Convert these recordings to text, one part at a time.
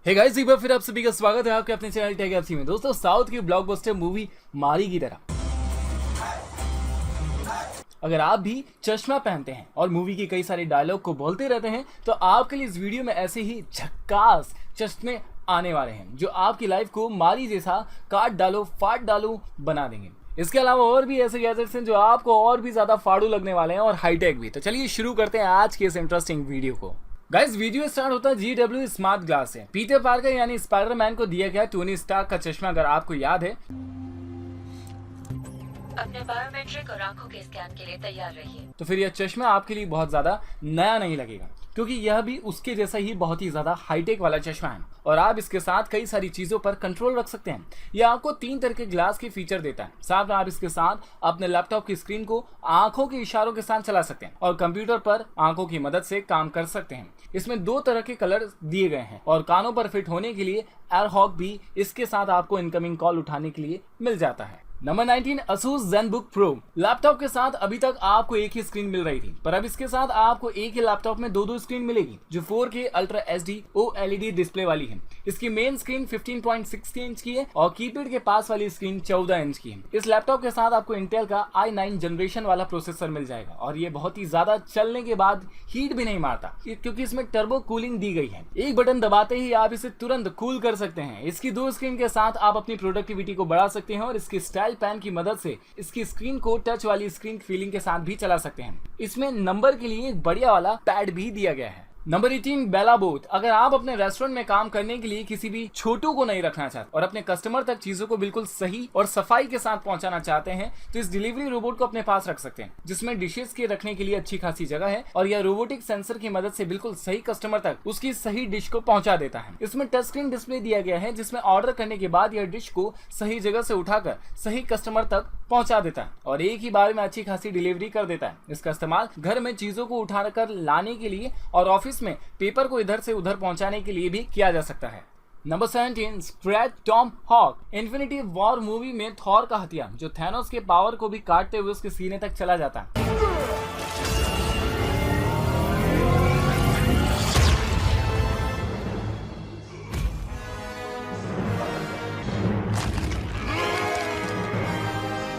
Hey guys, एक बार फिर आप सभी का स्वागत है आपके अपने चैनल टेक एफसी में। दोस्तों, साउथ की ब्लॉकबस्टर मूवी मारी की तरह अगर आप भी चश्मा पहनते हैं और मूवी के कई सारे डायलॉग को बोलते रहते हैं तो आपके लिए इस वीडियो में ऐसे ही झक्कास चश्मे आने वाले हैं जो आपकी लाइफ को मारी जैसा काट डालो फाट डालो बना देंगे। इसके अलावा और भी ऐसे गैजेट्स हैं जो आपको और भी ज्यादा फाड़ू लगने वाले हैं और हाईटेक भी। तो चलिए शुरू करते हैं आज के इस इंटरेस्टिंग वीडियो को। गाइस, वीडियो स्टार्ट होता है GW स्मार्ट ग्लास से। पीटर पार्कर यानी स्पाइडरमैन को दिया गया टोनी स्टार्क का चश्मा, अगर आपको याद है। अपने बायोमेट्रिक और आंखों के स्कैन के लिए तैयार रहिए। तो फिर यह चश्मा आपके लिए बहुत ज्यादा नया नहीं लगेगा क्योंकि यह भी उसके जैसा ही बहुत ही ज्यादा हाईटेक वाला चश्मा है और आप इसके साथ कई सारी चीजों पर कंट्रोल रख सकते हैं। यह आपको 3 तरह के ग्लास के फीचर देता है। साथ में आप इसके साथ अपने लैपटॉप की स्क्रीन को आंखों के इशारों के साथ चला सकते हैं और कंप्यूटर पर आंखों की मदद से काम कर सकते हैं। इसमें 2 तरह के कलर दिए गए हैं और कानों पर फिट होने के लिए एयरहॉक भी इसके साथ आपको इनकमिंग कॉल उठाने के लिए मिल जाता है। Number 19, Asus ZenBook Pro। Laptop के साथ अभी तक आपको एक ही स्क्रीन मिल रही थी, पर अब इसके साथ आपको एक ही लैपटॉप में 2 स्क्रीन मिलेगी जो 4K ultra HD OLED display वाली है। इसकी मेन स्क्रीन 15.6 इंच की है और कीपैड के पास वाली स्क्रीन 14 इंच की है। इस लैपटॉप के साथ आपको इंटेल का i9 जनरेशन वाला प्रोसेसर मिल जाएगा और ये बहुत ही ज्यादा चलने के बाद हीट भी नहीं मारता क्योंकि इसमें टर्बो कूलिंग दी गई है। एक बटन दबाते ही आप इसे तुरंत कूल कर सकते हैं। इसकी 2 स्क्रीन के साथ आप अपनी प्रोडक्टिविटी को बढ़ा सकते हैं और इसकी स्टाइल पैन की मदद से इसकी स्क्रीन को टच वाली स्क्रीन फीलिंग के साथ भी चला सकते हैं। इसमें नंबर के लिए एक बढ़िया वाला पैड भी दिया गया है। नंबर 18, बेला बोट। अगर आप अपने रेस्टोरेंट में काम करने के लिए किसी भी छोटू को नहीं रखना चाहते और अपने कस्टमर तक चीजों को बिल्कुल सही और सफाई के साथ पहुंचाना चाहते हैं तो इस डिलीवरी रोबोट को अपने पास रख सकते हैं जिसमें डिशेस के रखने के लिए अच्छी खासी जगह है और यह रोबोटिक सेंसर की मदद से बिल्कुल सही कस्टमर तक उसकी सही डिश को पहुंचा देता है। इसमें टच स्क्रीन डिस्प्ले दिया गया है जिसमें ऑर्डर करने के बाद यह डिश को सही जगह से उठाकर सही कस्टमर तक पहुंचा देता है और एक ही बार में अच्छी खासी डिलीवरी कर देता है। इसका इस्तेमाल घर में चीजों को उठाकर लाने के लिए और ऑफिस में पेपर को इधर से उधर पहुंचाने के लिए भी किया जा सकता है। Number 17, scratch tomahawk. Infinity war movie में थॉर का हथियार जो थैनोस के पावर को भी काटते हुए उसके सीने तक चला जाता है।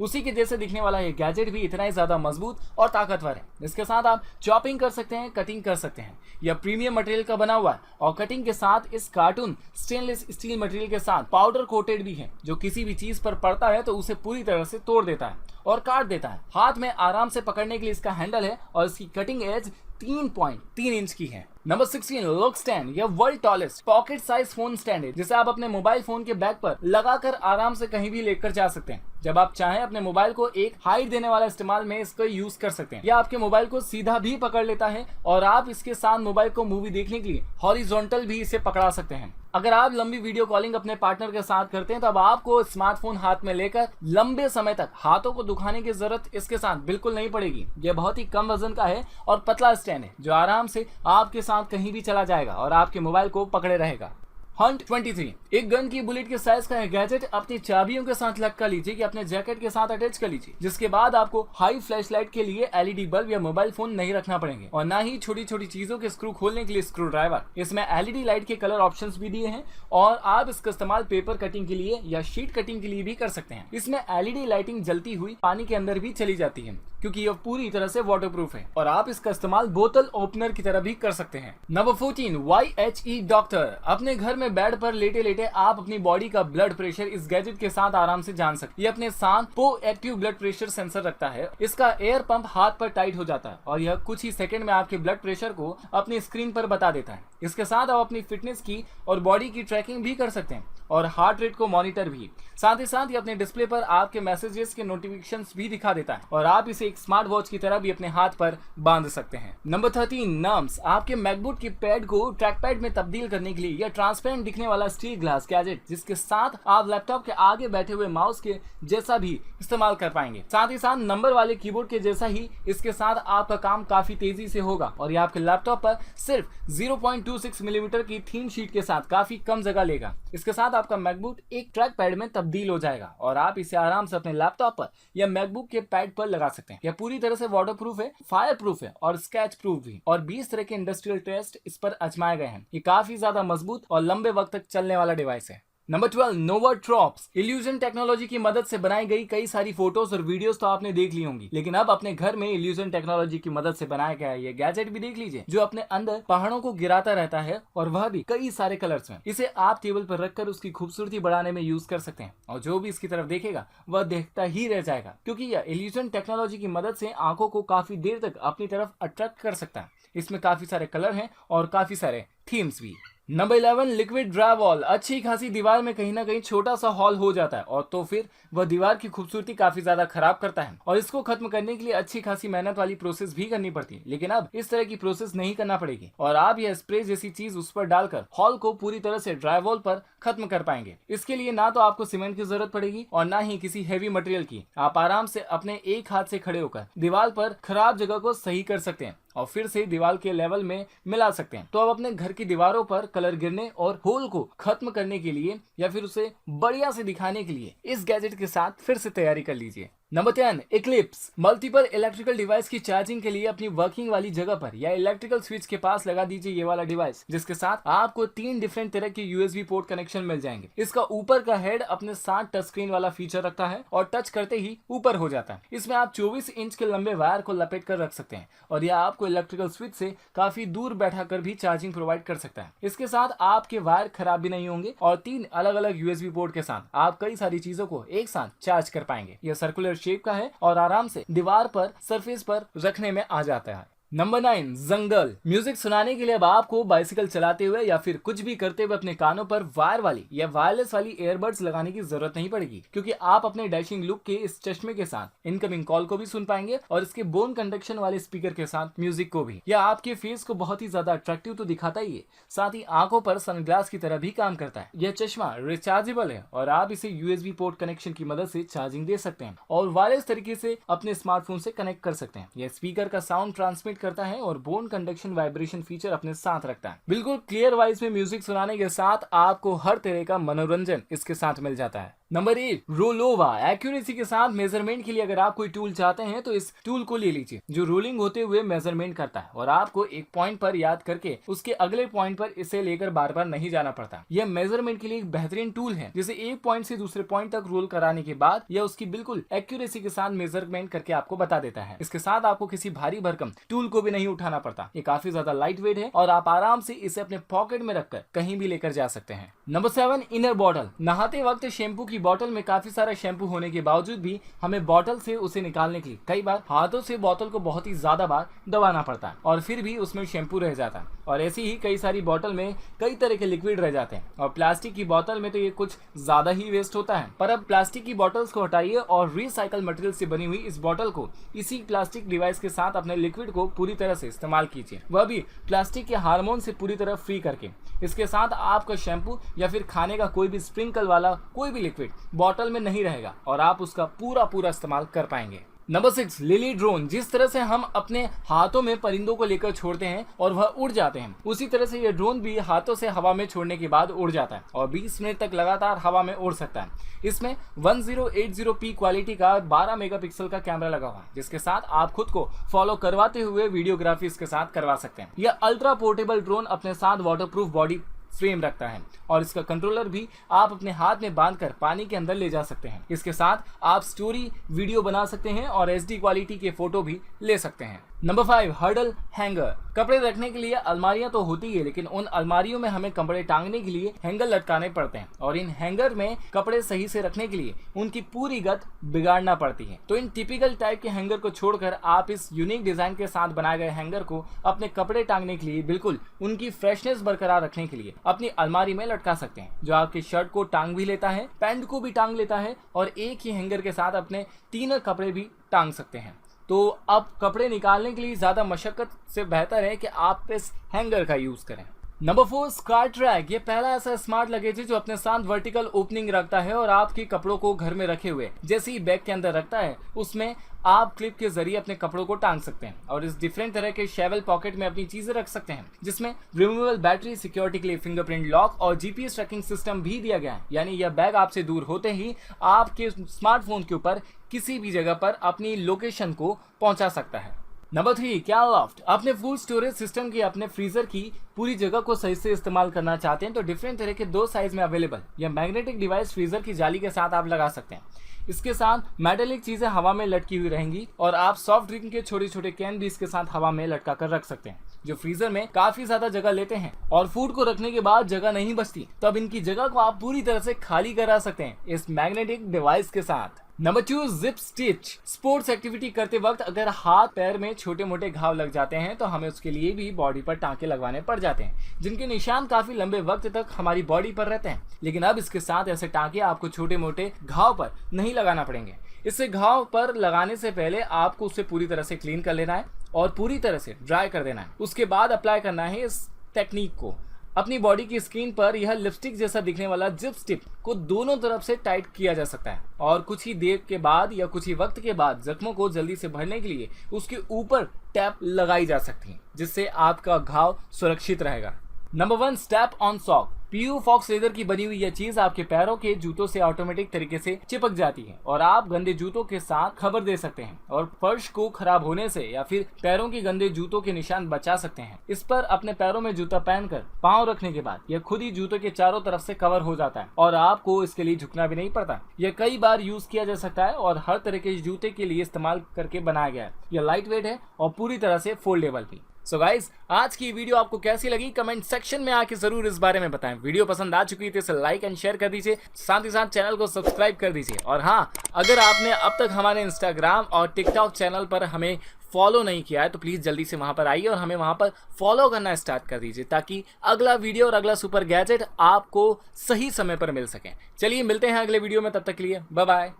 उसी के जैसे दिखने वाला ये गैजेट भी इतना ही ज्यादा मजबूत और ताकतवर है। इसके साथ आप चॉपिंग कर सकते हैं, कटिंग कर सकते हैं। यह प्रीमियम मटेरियल का बना हुआ है और कटिंग के साथ इस कार्टून स्टेनलेस स्टील मटेरियल के साथ पाउडर कोटेड भी है जो किसी भी चीज पर पड़ता है तो उसे पूरी तरह से तोड़ देता है और काट देता है। हाथ में आराम से पकड़ने के लिए इसका हैंडल है और इसकी कटिंग एज 3.3 इंच की है। Number 16, lock stand. यह world tallest pocket size phone stand है जिसे आप अपने मोबाइल फोन के बैग पर लगाकर आराम से कहीं भी लेकर जा सकते हैं। जब आप चाहें अपने मोबाइल को एक हाइट देने वाला इस्तेमाल में इसको यूज कर सकते हैं। यह आपके मोबाइल को सीधा भी पकड़ लेता है और आप इसके साथ मोबाइल को मूवी देखने के लिए हॉरिजॉन्टल भी इसे पकड़ा सकते हैं। अगर आप लंबी वीडियो कॉलिंग अपने पार्टनर के साथ करते हैं तो अब आपको स्मार्टफोन हाथ में लेकर लंबे समय तक हाथों को दुखाने की जरूरत इसके साथ बिल्कुल नहीं पड़ेगी। यह बहुत ही कम वजन का है और पतला स्टैंड है जो आराम से आपके साथ कहीं भी चला जाएगा और आपके मोबाइल को पकड़े रहेगा। हंट 23, एक गन की बुलेट के साइज का गैजेट अपनी चाबियों के साथ लटका लीजिए कि अपने जैकेट के साथ अटैच कर लीजिए, जिसके बाद आपको हाई फ्लैशलाइट के लिए LED बल्ब या मोबाइल फोन नहीं रखना पड़ेंगे और ना ही छोटी छोटी चीजों के स्क्रू खोलने के लिए स्क्रू ड्राइवर। इसमें LED लाइट के कलर ऑप्शंस भी दिए हैं और आप इसका इस्तेमाल पेपर कटिंग के लिए या शीट कटिंग के लिए भी कर सकते हैं। इसमें LED लाइटिंग जलती हुई पानी के अंदर भी चली जाती है क्योंकि यह पूरी तरह से वाटरप्रूफ है और आप इसका इस्तेमाल बोतल ओपनर की तरह भी कर सकते हैं। Number 14, YHE doctor. अपने घर में बेड पर लेटे लेटे आप अपनी बॉडी का ब्लड प्रेशर इस गैजेट के साथ आराम से जान सकते हैं। ये अपने साथ प्रोएक्टिव ब्लड प्रेशर सेंसर रखता है। इसका एयर पंप हाथ पर टाइट हो जाता है और यह कुछ ही सेकंड में आपके ब्लड प्रेशर को अपनी स्क्रीन पर बता देता है। इसके साथ आप अपनी फिटनेस की और बॉडी की ट्रैकिंग भी कर सकते हैं और हार्ट रेट को मॉनिटर भी। साथ ही साथ ये अपने डिस्प्ले पर आपके मैसेजेस के नोटिफिकेशंस भी दिखा देता है और आप इसे एक स्मार्ट वॉच की तरह भी अपने हाथ पर बांध सकते हैं। Number 13, nums. आपके मैकबुक के पैड को ट्रैक पैड में तब्दील करने के लिए यह ट्रांसपेरेंट दिखने वाला स्टील ग्लास गैजेट जिसके साथ आप लैपटॉप के आगे बैठे हुए माउस के जैसा भी इस्तेमाल कर पाएंगे। साथ ही साथ नंबर वाले कीबोर्ड के जैसा ही इसके साथ आपका काम काफी तेजी से होगा और यह आपके लैपटॉप पर सिर्फ 0.26 मिलीमीटर की थीन शीट के साथ काफी कम जगह लेगा। इसके साथ आपका मैकबुक एक ट्रैक पैड में तब्दील हो जाएगा और आप इसे आराम से अपने लैपटॉप पर या मैकबुक के पैड पर लगा सकते हैं। यह पूरी तरह से वाटरप्रूफ है, फायर प्रूफ है और स्क्रैच प्रूफ भी और 20 तरह के इंडस्ट्रियल टेस्ट इस पर आजमाए गए हैं। ये काफी ज्यादा मजबूत और लंबे लंबे वक्त तक चलने वाला डिवाइस है। नंबर 12 नोवा ट्रॉप्स। इल्यूजन टेक्नोलॉजी की मदद से बनाई गई कई सारी फोटोज और वीडियोस तो आपने देख ली होंगी, लेकिन अब अपने घर में इल्यूजन टेक्नोलॉजी की मदद से बनाया गया ये गैजेट भी देख लीजिए, जो अपने अंदर पहाड़ों को गिराता रहता है और वह भी कई सारे कलर्स में। इसे आप टेबल पर रखकर उसकी खूबसूरती बढ़ाने में यूज कर सकते हैं और जो भी इसकी तरफ देखेगा वह देखता ही रह जाएगा, क्योंकि यह इल्यूजन टेक्नोलॉजी की मदद से आंखों को काफी देर तक अपनी तरफ अट्रैक्ट कर सकता है। इसमें काफी सारे कलर हैं और काफी सारे थीम्स भी। Number 11 liquid drywall. अच्छी खासी दीवार में कहीं ना कहीं छोटा सा हॉल हो जाता है और तो फिर वह दीवार की खूबसूरती काफी ज्यादा खराब करता है और इसको खत्म करने के लिए अच्छी खासी मेहनत वाली प्रोसेस भी करनी पड़ती है, लेकिन अब इस तरह की प्रोसेस नहीं करना पड़ेगी और आप यह स्प्रे जैसी चीज उस पर डालकर हॉल को पूरी तरह से ड्राइवॉल पर खत्म कर पाएंगे। इसके लिए ना तो आपको सीमेंट की जरूरत पड़ेगी और ना ही किसी हैवी मटेरियल की। आप आराम से अपने एक हाथ से खड़े होकर दीवार पर खराब जगह को सही कर सकते हैं और फिर से दीवार के लेवल में मिला सकते हैं। तो अब अपने घर की दीवारों पर कलर गिरने और होल को खत्म करने के लिए या फिर उसे बढ़िया से दिखाने के लिए इस गैजेट के साथ फिर से तैयारी कर लीजिए। Number 10 Eclipse. Multiple electrical device की चार्जिंग के लिए अपनी वर्किंग वाली जगह पर या इलेक्ट्रिकल स्विच के पास लगा दीजिए ये वाला डिवाइस, जिसके साथ आपको 3 डिफरेंट तरह के यूएसबी पोर्ट कनेक्शन मिल जाएंगे। इसका ऊपर का हेड अपने साथ टच स्क्रीन वाला फीचर रखता है और टच करते ही ऊपर हो जाता है। इसमें आप 24 इंच के लंबे वायर को लपेट कर रख सकते हैं और यह आपको इलेक्ट्रिकल स्विच से काफी दूर बैठा कर भी चार्जिंग प्रोवाइड कर सकता है। इसके साथ आपके वायर खराब भी नहीं होंगे और 3 अलग अलग यूएसबी पोर्ट के साथ आप कई सारी चीजों को एक साथ चार्ज कर पाएंगे। यह सर्कुलर शेप का है और आराम से दीवार पर सरफेस पर रखने में आ जाता है। नंबर 9 जंगल। म्यूजिक सुनाने के लिए अब आपको बाइसिकल चलाते हुए या फिर कुछ भी करते हुए अपने कानों पर वायर वाली या वायरलेस वाली ईयरबड्स लगाने की जरूरत नहीं पड़ेगी, क्योंकि आप अपने डैशिंग लुक के इस चश्मे के साथ इनकमिंग कॉल को भी सुन पाएंगे और इसके बोन कंडक्शन वाले स्पीकर के साथ म्यूजिक को भी। यह आपके फेस को बहुत ही ज्यादा अट्रैक्टिव तो दिखाता ही है, साथ ही आंखों पर सनग्लास की तरह भी काम करता है। यह चश्मा रिचार्जेबल है और आप इसे यूएसबी पोर्ट कनेक्शन की मदद से चार्जिंग दे सकते हैं और वायरलेस तरीके से अपने स्मार्टफोन से कनेक्ट कर सकते हैं। यह स्पीकर का साउंड ट्रांसमिट करता है और बोन कंडक्शन वाइब्रेशन फीचर अपने साथ रखता है। बिल्कुल क्लियर वॉइस में म्यूजिक सुनाने के साथ आपको हर तरह का मनोरंजन इसके साथ मिल जाता है। नंबर 8 रोलोवा। एक्यूरेसी के साथ मेजरमेंट के लिए अगर आप कोई टूल चाहते हैं तो इस टूल को ले लीजिए, जो रोलिंग होते हुए मेजरमेंट करता है और आपको एक पॉइंट पर याद करके उसके अगले पॉइंट पर इसे लेकर बार बार नहीं जाना पड़ता। यह मेजरमेंट के लिए एक बेहतरीन टूल है, जिसे एक पॉइंट से दूसरे पॉइंट तक रोल कराने के बाद यह उसकी बिल्कुल एक्यूरेसी के साथ मेजरमेंट करके आपको बता देता है। इसके साथ आपको किसी भारी भरकम टूल को भी नहीं उठाना पड़ता। ये काफी ज्यादा लाइट वेट है और आप आराम से इसे अपने पॉकेट में रखकर कहीं भी लेकर जा सकते हैं। Number 7 inner bottle. नहाते वक्त शैम्पू की बॉटल में काफी सारा शैम्पू होने के बावजूद भी हमें बॉटल से उसे निकालने के लिए कई बार हाथों से बोतल को बहुत ही ज्यादा बार दबाना पड़ता है और फिर भी उसमें शैम्पू रह जाता है और ऐसी ही कई सारी बॉटल में कई तरह के लिक्विड रह जाते हैं और प्लास्टिक की बोतल में तो ये कुछ ज्यादा ही वेस्ट होता है। पर अब प्लास्टिक की बॉटल्स को हटाइए और रिसाइकल मटेरियल से बनी हुई इस बॉटल को इसी प्लास्टिक डिवाइस के साथ अपने लिक्विड को पूरी तरह से इस्तेमाल कीजिए, वह भी प्लास्टिक के हार्मोन से पूरी तरह फ्री करके। इसके साथ आपका शैम्पू या फिर खाने का कोई भी स्प्रिंकल वाला कोई भी लिक्विड बॉटल में नहीं रहेगा और आप उसका पूरा इस्तेमाल कर पाएंगे। Number 6 lily drone. जिस तरह से हम अपने हाथों में परिंदों को लेकर छोड़ते हैं और वह उड़ जाते हैं, उसी तरह से यह ड्रोन भी हाथों से हवा में छोड़ने के बाद उड़ जाता है और 20 मिनट तक लगातार हवा में उड़ सकता है। इसमें 1080p क्वालिटी का 12 मेगापिक्सल का कैमरा लगा हुआ है, जिसके साथ आप खुद को फॉलो करवाते हुए वीडियोग्राफी इसके साथ करवा सकते हैं। यह अल्ट्रा पोर्टेबल ड्रोन अपने साथ वाटरप्रूफ बॉडी फ्रेम रखता है और इसका कंट्रोलर भी आप अपने हाथ में बांधकर पानी के अंदर ले जा सकते हैं। इसके साथ आप स्टोरी वीडियो बना सकते हैं और HD क्वालिटी के फोटो भी ले सकते हैं। Number 5 hurdle hanger. कपड़े रखने के लिए अलमारियां तो होती है, लेकिन उन अलमारियों में हमें कपड़े टांगने के लिए हैंगर लटकाने पड़ते हैं और इन हैंगर में कपड़े सही से रखने के लिए उनकी पूरी गत बिगाड़ना पड़ती है। तो इन टिपिकल टाइप के हैंगर को छोड़कर आप इस यूनिक डिजाइन के साथ बनाए गए हैंगर को अपने कपड़े टांगने के लिए बिल्कुल उनकी फ्रेशनेस बरकरार रखने के लिए अपनी अलमारी में लटका सकते हैं, जो आपकी शर्ट को टांग भी लेता है, पैंट को भी टांग लेता है और एक ही हैंगर के साथ अपने 3 कपड़े भी टांग सकते हैं। तो अब कपड़े निकालने के लिए ज्यादा मशक्कत से बेहतर है कि आप इस हैंगर का यूज करें। Number 4 scar track. ये पहला ऐसा स्मार्ट लगेज है जो अपने साथ वर्टिकल ओपनिंग रखता है और आपके कपड़ों को घर में रखे हुए जैसे ही बैग के अंदर रखता है, उसमें आप क्लिप के जरिए अपने कपड़ों को टांग सकते हैं और इस डिफरेंट तरह के शेवल पॉकेट में अपनी चीजें रख सकते हैं, जिसमें रिमूवेबल बैटरी, सिक्योरिटी के लिए फिंगरप्रिंट लॉक और GPS ट्रैकिंग सिस्टम भी दिया गया है। यानी यह बैग आपसे दूर होते ही आपके स्मार्टफोन के ऊपर किसी भी जगह पर अपनी लोकेशन को पहुंचा सकता है। नंबर 3, क्या लॉफ्ट। अपने फूड स्टोरेज सिस्टम की अपने फ्रीजर की पूरी जगह को सही से इस्तेमाल करना चाहते हैं तो डिफरेंट तरह के 2 साइज में अवेलेबल यह मैग्नेटिक डिवाइस फ्रीजर की जाली के साथ आप लगा सकते हैं। इसके साथ मेटालिक चीजें हवा में लटकी हुई रहेंगी और आप सॉफ्ट ड्रिंक के छोटे छोटे कैन भी इसके साथ हवा में लटका कर रख सकते हैं, जो फ्रीजर में काफी ज्यादा जगह लेते हैं और फूड को रखने के बाद जगह नहीं बचती, तो अब इनकी जगह को आप पूरी तरह से खाली करा सकते हैं इस मैग्नेटिक डिवाइस के साथ। Number 2, zip stitch. Sports activity करते वक्त अगर हाथ पैर में छोटे मोटे घाव लग जाते हैं तो हमें उसके लिए भी बॉडी पर टांके लगवाने पड़ जाते हैं, जिनके निशान काफी लंबे वक्त तक हमारी बॉडी पर रहते हैं। लेकिन अब इसके साथ ऐसे टांके आपको छोटे मोटे घाव पर नहीं लगाना पड़ेंगे। इससे घाव पर लगाने से पहले आपको उसे पूरी तरह से क्लीन कर लेना है और पूरी तरह से ड्राई कर देना है। उसके बाद अप्लाई करना है इस टेक्निक को। अपनी बॉडी की स्किन पर यह लिपस्टिक जैसा दिखने वाला जिप स्टिक को दोनों तरफ से टाइट किया जा सकता है और कुछ ही देर के बाद या कुछ ही वक्त के बाद जख्मों को जल्दी से भरने के लिए उसके ऊपर टैप लगाई जा सकती है, जिससे आपका घाव सुरक्षित रहेगा। Number 1, step on sock. PU faux leather की बनी हुई यह चीज आपके पैरों के जूतों से ऑटोमेटिक तरीके से चिपक जाती है और आप गंदे जूतों के साथ खबर दे सकते हैं और फर्श को खराब होने से या फिर पैरों के गंदे जूतों के निशान बचा सकते हैं। इस पर अपने पैरों में जूता पहनकर पांव रखने के बाद यह खुद ही जूतों के चारों तरफ से कवर हो जाता है और आपको इसके लिए झुकना भी नहीं पड़ता। यह कई बार यूज किया जा सकता है और हर तरह के जूते के लिए इस्तेमाल करके बनाया गया है। यह लाइट वेट है और पूरी तरह से फोल्डेबल भी। सो गाइस, आज की वीडियो आपको कैसी लगी कमेंट सेक्शन में आके जरूर इस बारे में बताएं। वीडियो पसंद आ चुकी है तो इसे लाइक एंड शेयर कर दीजिए, साथ ही साथ चैनल को सब्सक्राइब कर दीजिए। और हाँ, अगर आपने अब तक हमारे इंस्टाग्राम और टिकटॉक चैनल पर हमें फॉलो नहीं किया है तो प्लीज़ जल्दी से वहां पर आइए और हमें वहां पर फॉलो करना स्टार्ट कर दीजिए, ताकि अगला वीडियो और अगला सुपर गैजेट आपको सही समय पर मिल सके। चलिए मिलते हैं अगले वीडियो में, तब तक के लिए बाय बाय।